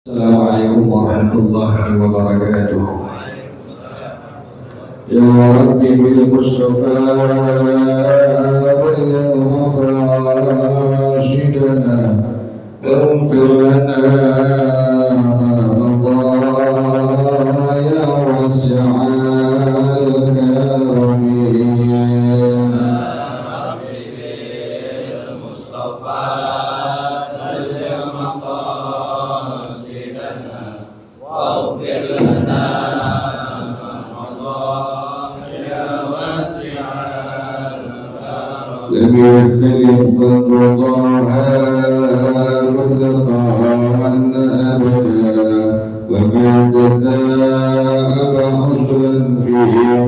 Assalamualaikum warahmatullahi wabarakatuh. Ya Rabbi bil Mustafa rasyidana waghfir lana ma ya wasi'al karamin. Rabbi bil Mustafa واغفر لنا لم يختلف قدرها مطلقا أبدا ومن تثاءب أصلا في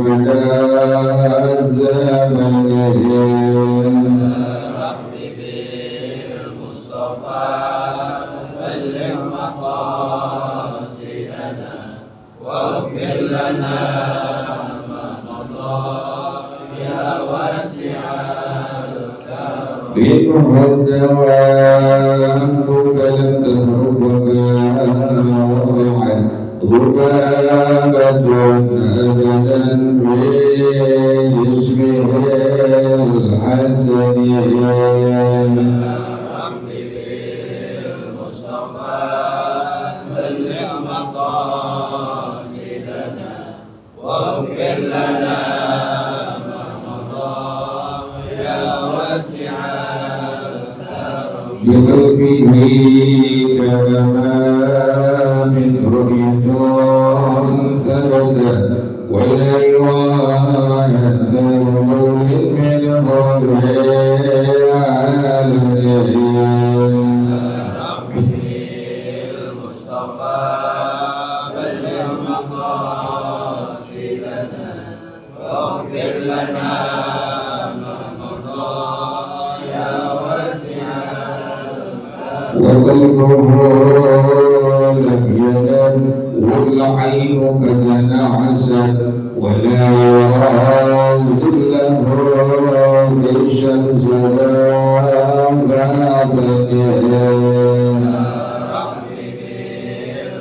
مدى الزمن رب بالمصطفى بلغ مقاصدنا واغفر لنا ما مضى يا واسع منه الدوام فلم تهرب وقعت ذبابة أبدا بجسمه الحسن رب بالمصطفى بلغ مقاصدنا واغفر لنا بخلفه كما من رؤية ثبت ولا رواية من العالمين ربي المصطفى بلغ مقاصدنا واغفر لنا وقلبه لم ينم والعين قد نعست ولا يرى ظله في الشمس ولا باطنه ربي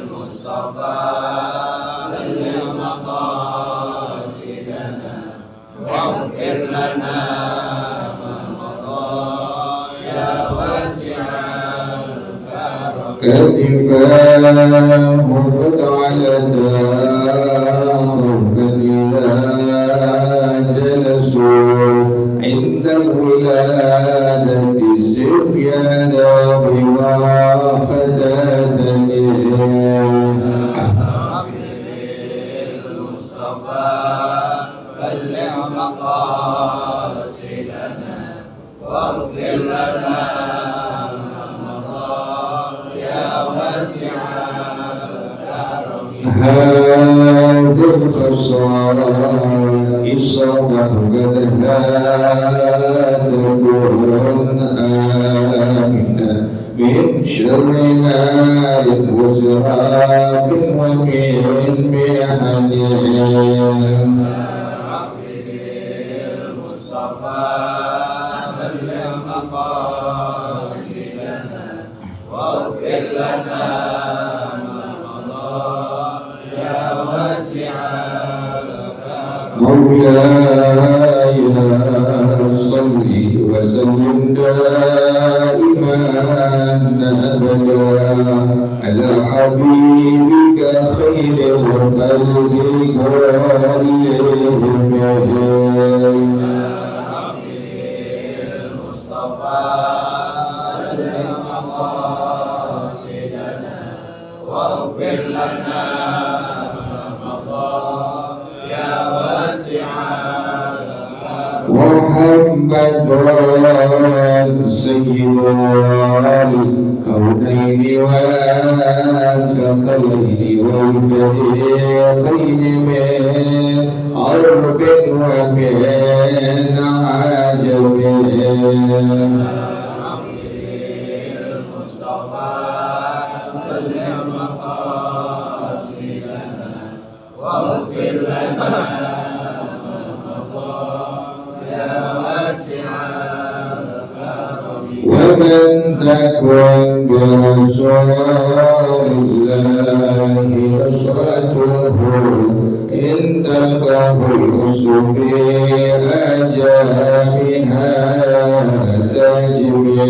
بالمصطفى بلغ مقاصدنا واغفر لنا كتفاه قد علتا قوما إذا جلسوا عند الولادة سفيانا بواختتني المصطفى بلغ مقاصدنا واغفر لنا هذه الخصائص وهدها تكون آمنا من شر نار وسراق ومن محن المصطفى بلغ مقاصدنا واغفر لنا مولاي صل وسلم دائما أبدا على حبيبك خير الخلق كلهم المصطفى بلغ مقاصدنا واغفر لنا محمد سيد الكونين والثقلين والفريقين من عرب ومن عجم المصطفى بلغ مقاصدنا واغفر لنا ومن تكن برسول الله في آجامها تجري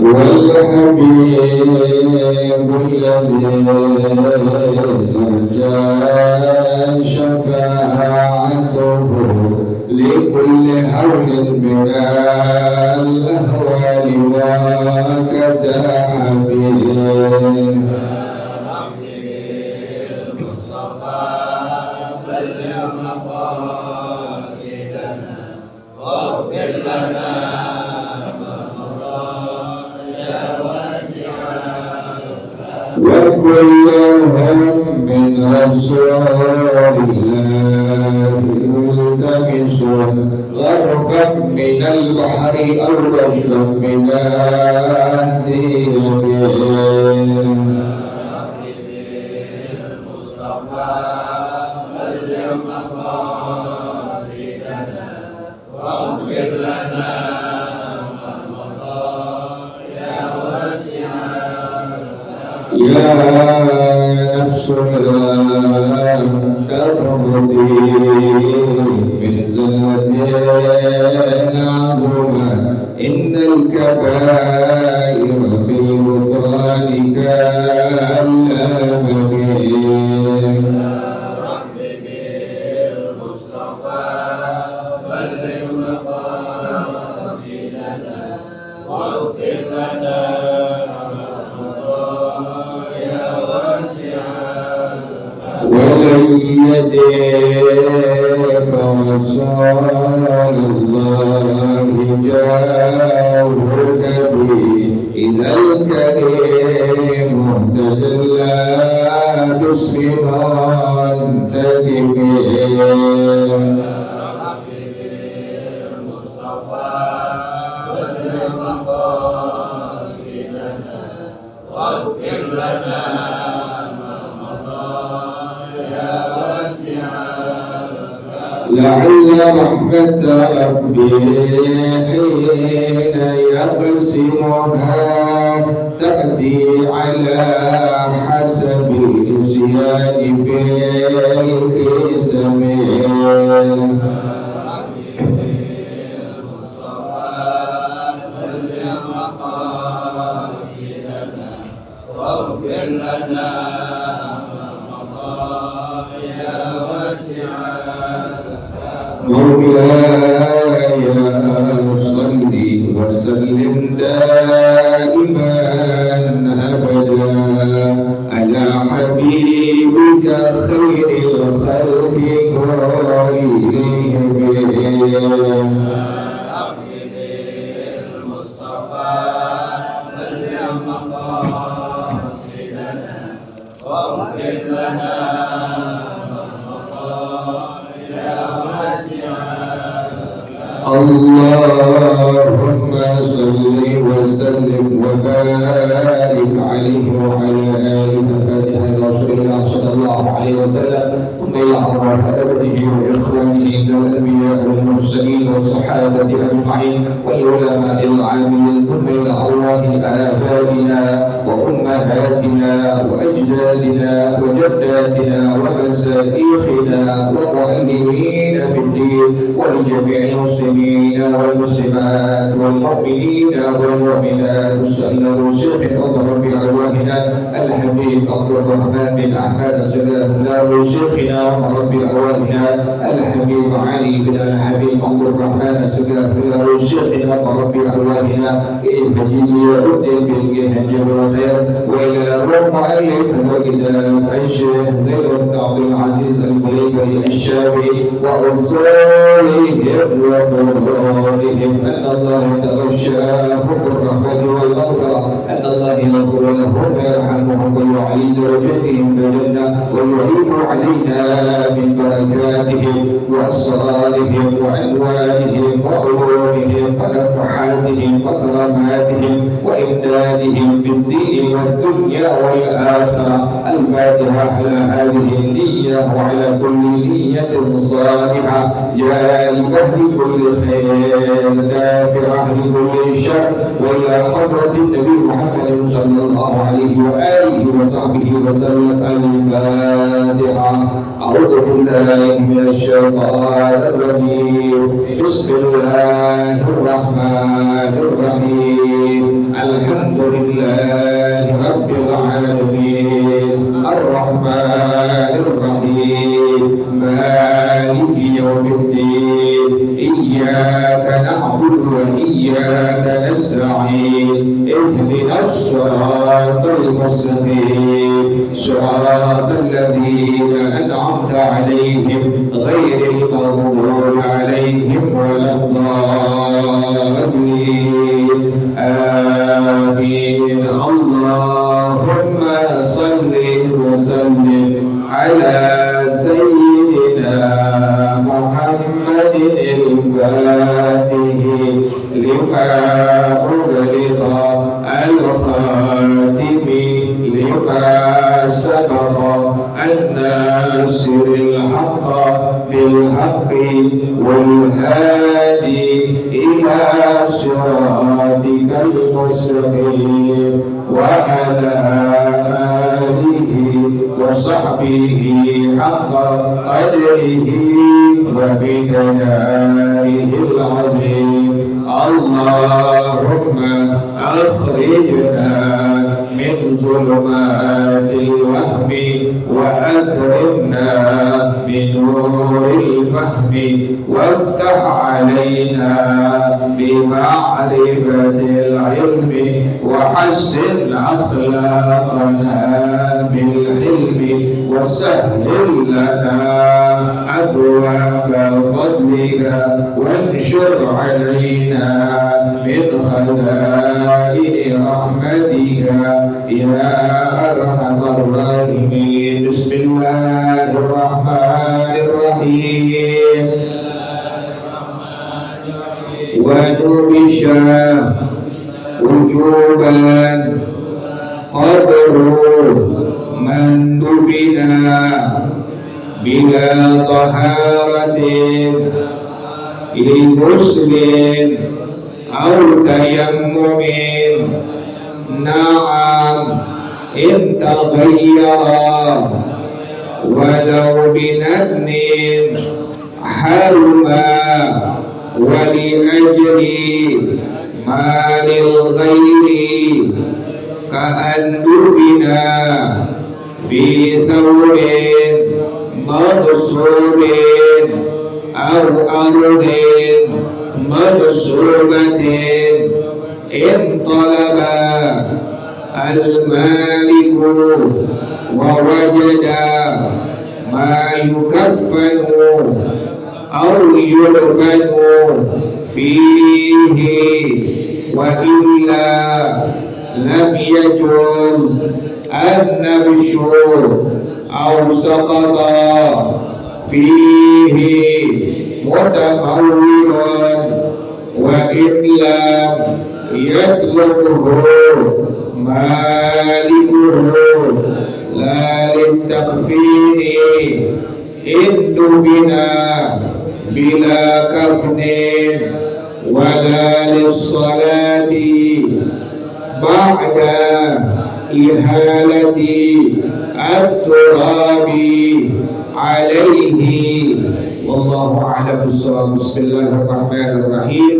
والحبيب الذي ترجى شفاعته لكل حول من الأهوال وكذا حبيب وكلهم من رسول الله ملتمس غرفا من البحر أو رشفا من الدين يا نفس لا تقبضي من زلة عظمى إن الكبائر في غفرانك اللامنين ربي بالمصطفى بلغ مقاصدنا واغفر لنا ولن يديك رسول الله جاهك به إذا الكريم تجلى باسم منتجبين المصطفى بلغ مقاصدنا واغفر لنا لعل رحمة ربي حين يقسمها تأتي على حسب الإسيان في القسم واغفر لنا مولاي صل وسلم دائما أبدا على حبيبك خير الخلق كلهم المصطفى بلغ مقاصدنا واغفر لنا اللهم صل وسلم وبارك عليه وعلى آله فاتحة رسول الله صلى الله عليه وسلم ثم إلى أرواح أبده وإخوانه من الأنبياء والمرسلين والصحابة أجمعين والعلماء العاملين ثم إلى أرواح آبائنا وأمهاتنا وأجدادنا وجداتنا ومشايخنا ومعلمين في الدين ولجميع المسلمين والمسلمات والمؤمنين والمؤمنات وسلم شيخ رب أرواحنا الحبيب عبد الرحمن بن أحمد السلام له شيخنا رب أرواحنا الحبيب علي بن الحبيب عبد الرحمن السلام له شيخنا رب أرواحنا إهدي أدب بالجهد والخير وإلى رب عليك وإلى الشيخ ذي عبد العزيز البليغي الشافعي وأصولهم وقرارهم أن الله تغشاهم بالرحمة والمغفرة أن الله يغفر لهم ويرحمهم ويعلي درجتهم بالجنة ويعين علينا من بركاتهم وأسرارهم وعنوانهم وعلومهم ونفحاتهم وكراماتهم وإمدادهم بالدين والدنيا والآخرة الفاتحة على هذه النية وعلى كل نية صالحة جالبة لكل خير دافعة لكل شر، وإلى حضرة النبي محمد صلى الله عليه وآله وصحبه وسلم. الفاتحة. أعوذ بالله من الشيطان الرجيم. بسم الله الرحمن الرحيم. الحمد لله رب العالمين الرحمن الرحيم مالك يوم الدين إياك نعبد وإياك نستعين اهدنا الصراط المستقيم صراط الذين أنعمت عليهم غير المغضوب عليهم ولا الضالين آمين. اللهم صل وسلم على سيدنا محمد الفاتح لما أغلق الخاتم لما سبق الناصر الحق بالحق والهادي إلى صراطك المستقيم وعلى آله وصحبه حق قدره وبداره العظيم. اللهم أخرجنا من ظلمات الوهم وأكرمنا بنور الفهم وافتح علينا بمعرفة العلم وحسن أخلاقنا بالحلم وسهل لنا أبواب فضلك وانشر علينا من خزائن رحمتك يا أرحم الراحمين. بسم الله الرحمن الرحيم. ونبش وجوبا قبر من دفن بلا طهارة لغسل أو تيمم. نعم إن تغيرا ولو بندن حرما ولأجل ما للغير كأن دفن في ثوب مغصوب أو أرض مغصوبة. إن طلب المالك ووجد ما يكفن أو يدفن فيه وإلا لم يجوز النبش أو سقط فيه متمول وإن لم يطلبه مالكه لا للتكفين. إن دفن بلا كفن ولا للصلاة بعد إهالة التراب عليه. والله أعلم بالصواب. بسم الله الرحمن الرحيم.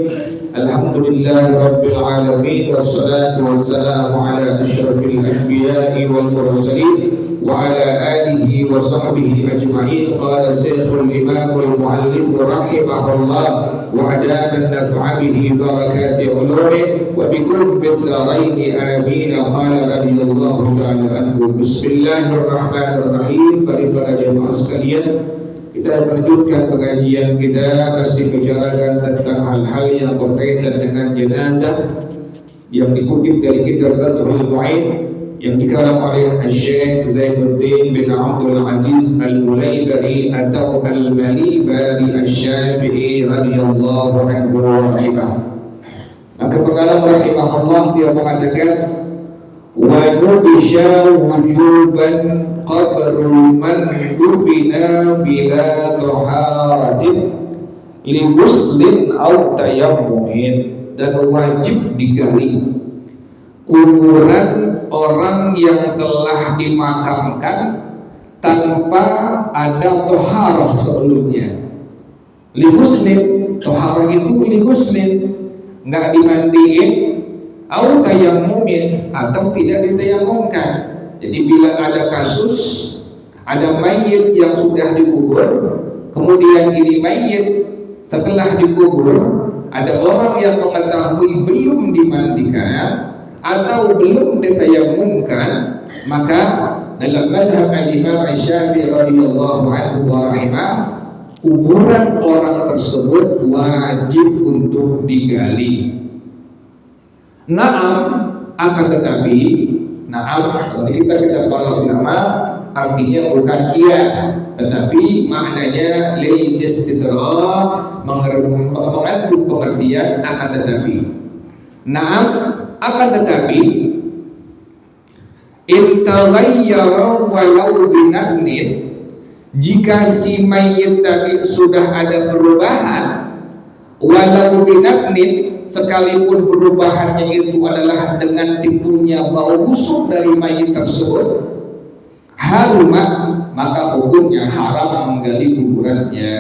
الحمد لله رب العالمين والصلاة والسلام على أشرف الأنبياء والمرسلين وعلى آله وصحبه أجمعين. قال الشيخ الإمام المؤلف رحمه الله وأدام النفع به بركات علومه وبقرب الدارين آمين. قال رضي الله تعالى عنه. بسم الله الرحمن الرحيم. Para jemaah sekalian, kita melanjutkan pengajian kita masih bicarakan tentang hal-hal yang berkaitan dengan jenazah yang dikutip dari kitab Fathul Mu'in yang dikarang oleh Syekh Zainuddin bin Abdul Aziz Al-Mulaybari atau Al-Malibari Asy-Syafi'i radhiyallahu anhu wa rahimah. Maka pengarang rahimahullah dia mengatakan wa nudisha wujuban qabrul man dufina bila taharatin li muslim aw tayammumin, dan wajib digali kuburan orang yang telah dimakamkan tanpa ada toharah sebelumnya. Li muslim, toharah itu li muslim, nggak dimandiin, atau tayammumin, atau tidak ditayamumkan. Jadi bila ada kasus, ada mayit yang sudah dikubur, kemudian ini mayit setelah dikubur, ada orang yang mengetahui belum dimandikan atau belum ditayamumkan, maka dalam mazhab al-Imam Asy-Syafi'i radhiyallahu anhu wa rahimah, kuburan orang tersebut wajib untuk digali. Naam, akan tetapi, naam, kalau kita kata para ulama, artinya bukan iya, tetapi maknanya lil istidrak, mengandung pengertian akan tetapi. Naam, akan tetapi, intaghayyara walau binadnin, jika si mayit tadi sudah ada perubahan, walau binadnin, sekalipun perubahannya itu adalah dengan timbulnya bau busuk dari mayit tersebut, haruma, maka hukumnya haram menggali kuburannya.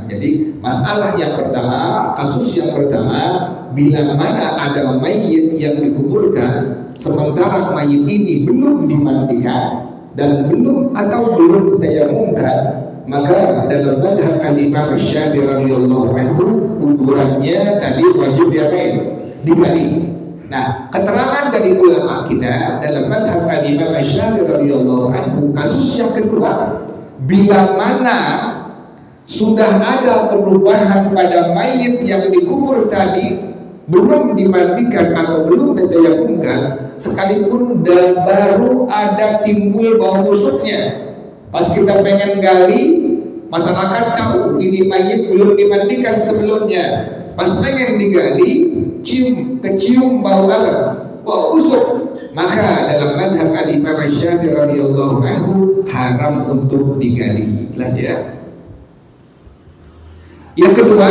Jadi masalah yang pertama, kasus yang pertama, bila mana ada mayit yang dikuburkan sementara mayit ini belum dimandikan dan belum ditayamumkan, maka dalam mazhab al-Imam Asy-Syafi'i radhiyallahu anhu, kuburannya tadi wajib digali. Nah, keterangan dari ulama kita dalam mazhab al-Imam Asy-Syafi'i radhiyallahu anhu, kasus yang kedua, bila mana sudah ada perubahan pada mayit yang dikubur tadi, belum dimandikan atau belum ditayamumkan, sekalipun baru ada timbul bau busuknya, pas kita pengen gali, masyarakat tahu ini mayit belum dimandikan sebelumnya, pas pengen digali, kecium bau apa? Bau busuk. Maka dalam mazhab al-Imam Asy-Syafi'i radhiyallahu anhu, haram untuk digali. Jelas ya? Yang kedua,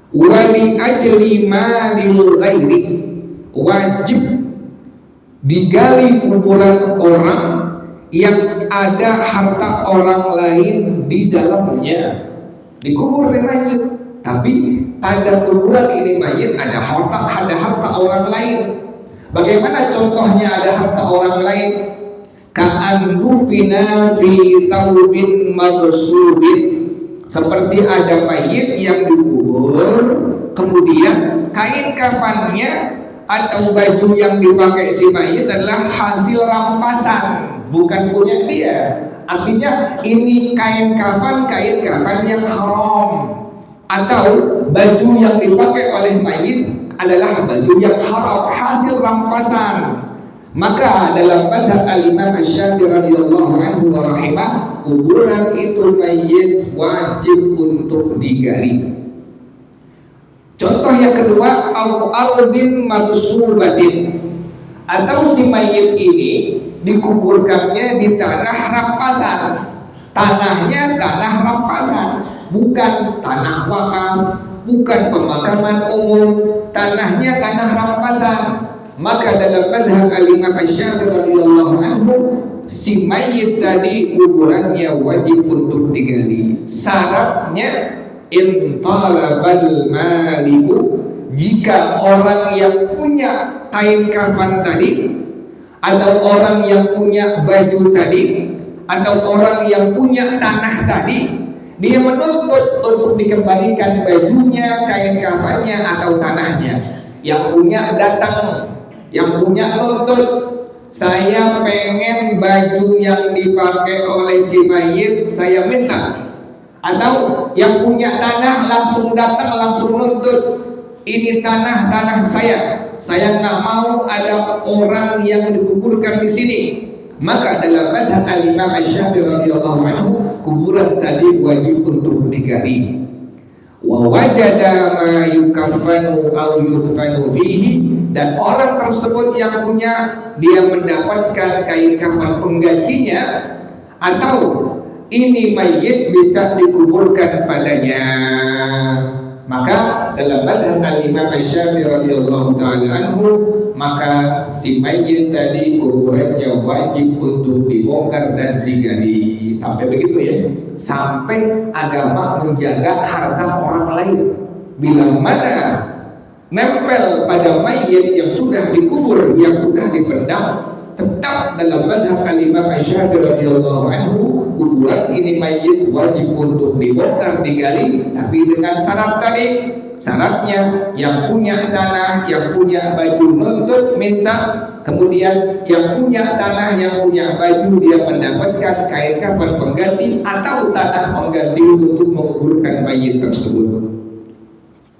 wali ajli malil ghairi, wajib digali kuburan orang yang ada harta orang lain di dalamnya. Dikubur di mayit, tapi pada kuburan ini mayit ada harta orang lain. Bagaimana contohnya ada harta orang lain? Ka'andufina fi thawbin maghsubin, seperti ada mayit yang dikubur, kemudian kain kafannya atau baju yang dipakai si mayit adalah hasil rampasan, bukan punya dia. Artinya ini kain kafan yang haram, atau baju yang dipakai oleh mayit adalah baju yang haram, hasil rampasan. Maka dalam mazhab al-Imam Asy-Syafi'i radhiyallahu anhu wa rahimah, kuburan itu mayit wajib untuk digali. Contoh yang kedua, al-ardin maghsubatin, atau si mayit ini dikuburkannya di tanah rampasan. Tanahnya tanah rampasan, bukan tanah wakaf, bukan pemakaman umum, tanahnya tanah rampasan. Maka dalam mazhab al-Imam Asy-Syafi'i radhiyallahu anhu, si mayit tadi kuburannya wajib untuk digali. Syaratnya in talabal maliku, jika orang yang punya kain kafan tadi, atau orang yang punya baju tadi, atau orang yang punya tanah tadi, dia menuntut untuk dikembalikan bajunya, kain kafannya, atau tanahnya. Yang punya datang, yang punya nuntut, saya pengen baju yang dipakai oleh si mayit saya minta. Atau yang punya tanah langsung datang, langsung nuntut, ini tanah saya nggak mau ada orang yang dikuburkan di sini. Maka dalam mazhab al-Imam Asy-Syafi'i radhiyallahu anhu, kuburan tadi wajib untuk digali. wa wajada ma yukaffanu aw yudfanu fihi, dan orang tersebut yang punya dia mendapatkan kain kafan penggantinya atau ini mayit bisa dikuburkan padanya, maka dalam madhab al-Imam Asy-Syafi'i radhiyallahu taala anhu, maka si mayit tadi kuburannya wajib untuk dibongkar dan digali. Sampai begitu ya, sampai agama menjaga harta orang lain. Bila mana nempel pada mayit yang sudah dikubur, yang sudah dipendam, tetap dalam madhab al-Imam Asy-Syafi'i radhiyallahu anhu, kuburan ini mayit wajib untuk dibongkar, digali, tapi dengan syarat tadi. Syaratnya yang punya tanah, yang punya baju menuntut minta, kemudian yang punya tanah, yang punya baju dia mendapatkan kain kafan pengganti atau tanah pengganti untuk menguburkan mayit tersebut.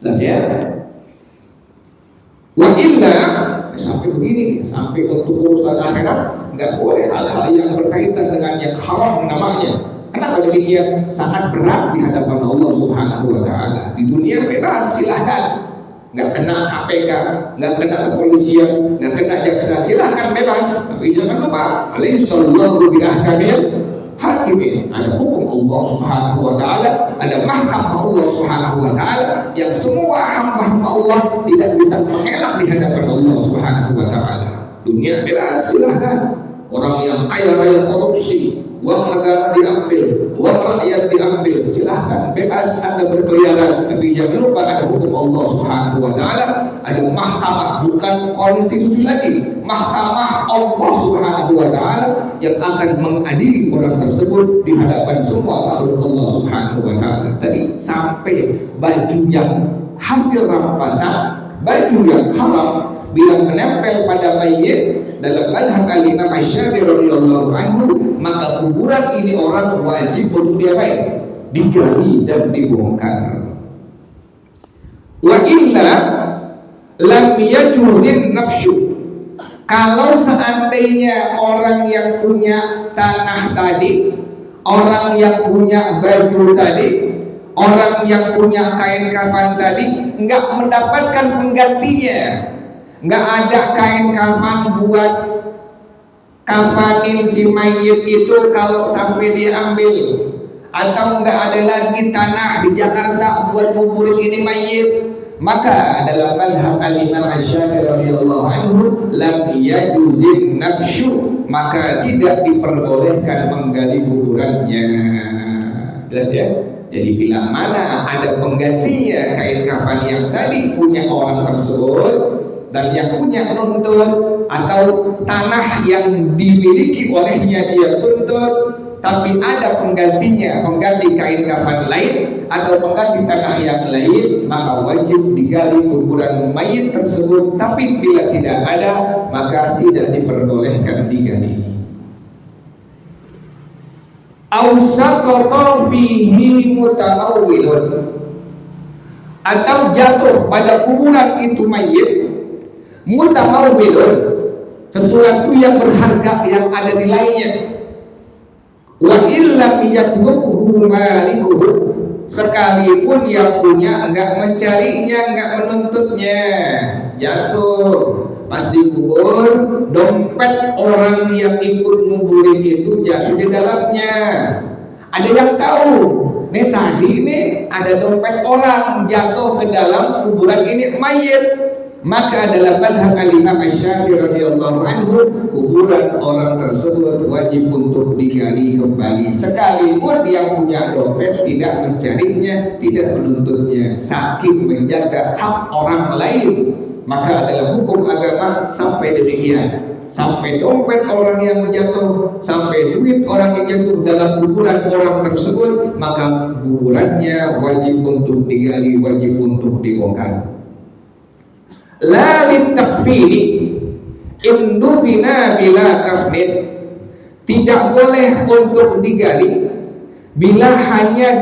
Jelas ya? Wa illa, sampai begini, sampai untuk urusan akhirat nggak boleh hal-hal yang berkaitan dengan yang haram namanya. Kenapa demikian? Sangat berat di hadapan Allah Subhanahu wa taala. Di dunia bebas, silahkan. Nggak kena KPK, nggak kena kepolisian, nggak kena jaksa, silahkan bebas. Tapi jangan lupa, alaihi sallallahu bi ahkamil hakimin. Ada hukum Allah Subhanahu wa taala, ada mahkamah Allah Subhanahu wa taala yang semua hamba-hamba Allah tidak bisa mengelak di hadapan Allah Subhanahu wa taala. Dunia bebas, silahkan. Orang yang kaya raya korupsi, uang negara diambil, uang rakyat diambil, silahkan bebas Anda berkeliaran. Tapi jangan lupa ada hukum Allah Subhanahu wa taala, ada mahkamah, bukan konstitusi lagi, mahkamah Allah Subhanahu wa taala yang akan mengadili orang tersebut di hadapan semua makhluk Allah Subhanahu wa taala. Tadi sampai baju yang hasil rampasan, baju yang haram bila menempel pada mayit, dalam madhab al-Imam Asy-Syafi'i radhiyallahu anhu, maka kuburan ini orang wajib untuk diapain? Digali dan dibongkar. Wa illa lam yajuzin nafsu. Kalau seandainya orang yang punya tanah tadi, orang yang punya baju tadi, orang yang punya kain kafan tadi enggak mendapatkan penggantinya, nggak ada kain kafan buat kafanin si mayit itu kalau sampai diambil, atau nggak ada lagi tanah di Jakarta buat kuburin ini mayit, maka dalam madhab al-Imam Asy-Syafi'i radhiyallahu anhu, lam yajuzin nafsu, maka tidak diperbolehkan menggali kuburannya. Jelas ya? Jadi bila mana ada penggantinya kain kafan yang tadi punya orang tersebut, dan yang punya nuntut, atau tanah yang dimiliki olehnya dia tuntut, tapi ada penggantinya, pengganti kain kafan lain atau pengganti tanah yang lain, maka wajib digali kuburan mayit tersebut. Tapi bila tidak ada, maka tidak diperbolehkan digali. Ausaqata fihi mutanawwilun, atau jatuh pada kuburan itu mayit mutamawwilun, sesuatu yang berharga yang ada nilainya. Wa illam yatlubuhu malikuhu, sekalipun yang punya enggak mencarinya, enggak menuntutnya, jatuh pas dikubur, dompet orang yang ikut nguburin itu jatuh di dalamnya. Ada yang tahu, nih tadi nih ada dompet orang jatuh ke dalam kuburan ini mayit, maka dalam madhab al-Imam Asy-Syafi'i radhiyallahu anhu, kuburan orang tersebut wajib untuk digali kembali, sekalipun yang punya dompet tidak mencarinya, tidak menuntutnya, saking menjaga hak orang lain. Maka dalam hukum agama sampai demikian, sampai dompet orang yang jatuh, sampai duit orang yang jatuh dalam kuburan orang tersebut, maka kuburannya wajib untuk digali, wajib untuk dibongkar. La litakfiri in dufina bila kafnin, tidak boleh untuk digali bila hanya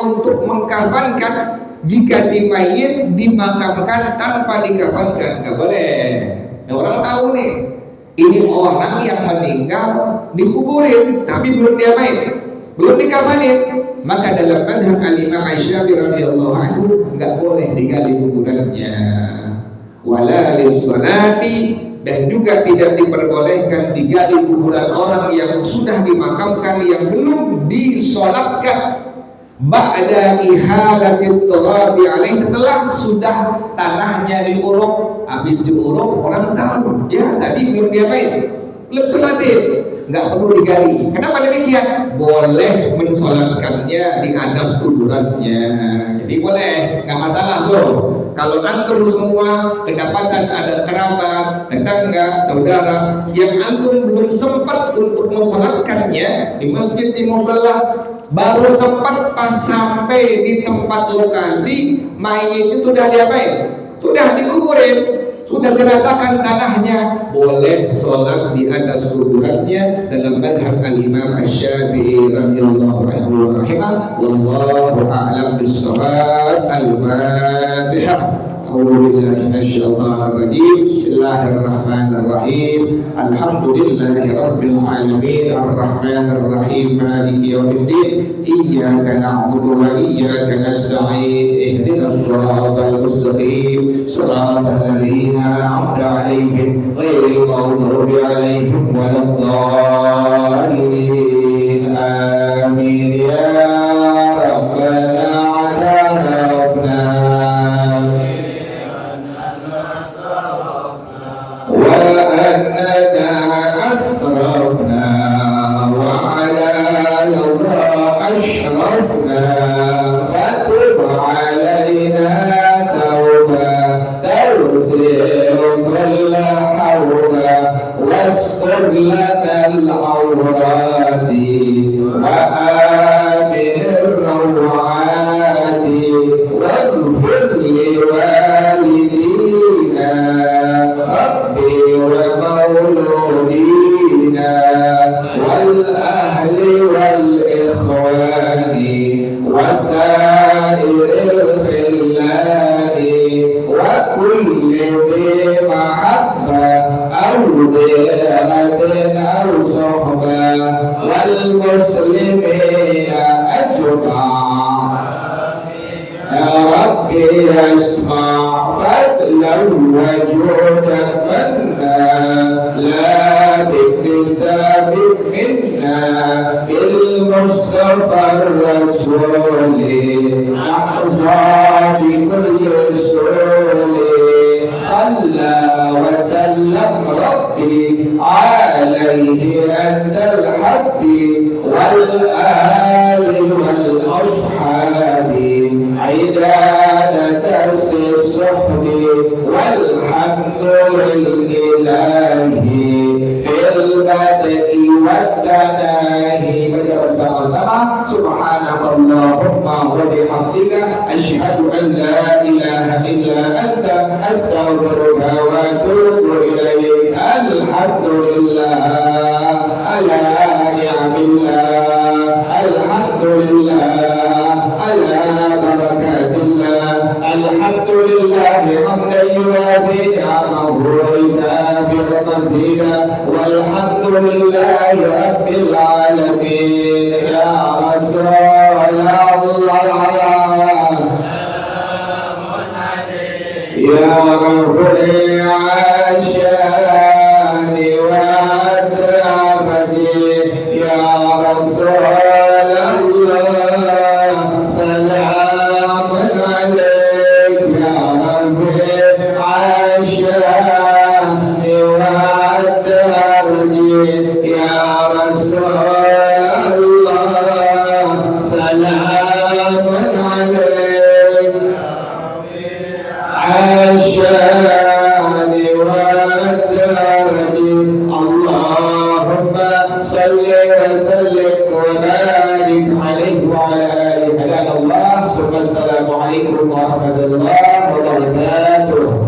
untuk mengkafankan. Jika si mayit dimakamkan tanpa dikafankan, nggak boleh. Nah, orang tahu nih, ini orang yang meninggal dikuburin tapi belum diapain, belum dikafanin, maka dalam madhab al-Imam Asy-Syafi'i radhiyallahu anhu nggak boleh digali kuburannya. Wala lis-salati, dan juga tidak diperbolehkan digali kuburan orang yang sudah dimakamkan yang belum disolatkan. Ba'da ihalatit turabi alaih, setelah sudah tanahnya diuruk, habis diuruk orang tahu ya tadi belum diapain, belum sholatin, nggak perlu digali. Kenapa demikian? Boleh mensolatkannya di atas kuburannya, jadi boleh, nggak masalah tuh. Kalau antum semua kedapatan ada kerabat, tetangga, saudara yang antum belum sempat untuk mensolatkannya di masjid, di mushola, baru sempat pas sampai di tempat lokasi mayit itu sudah diapain? Sudah dikuburin, sudah diratakan tanahnya, boleh sholat di atas kuburannya dalam madhab al-Imam Asy-Syafi'i radhiyallahu anhu rahimah. Wallahu a'lam bis-shawab. Al-Fatihah. A'udzubillahi minasyaitonir rajim. Bismillahirrahmanirrahim. Alhamdulillahi rabbil alamin, arrahmanir rahim, maliki yaumiddin. Iyyaka na'budu wa iyyaka nasta'in. Ihdinas shiratal mustaqim. Shiratal ladzina an'amta 'alaihim ghairil maghdubi 'alaihim waladdallin. Amin ya rabbana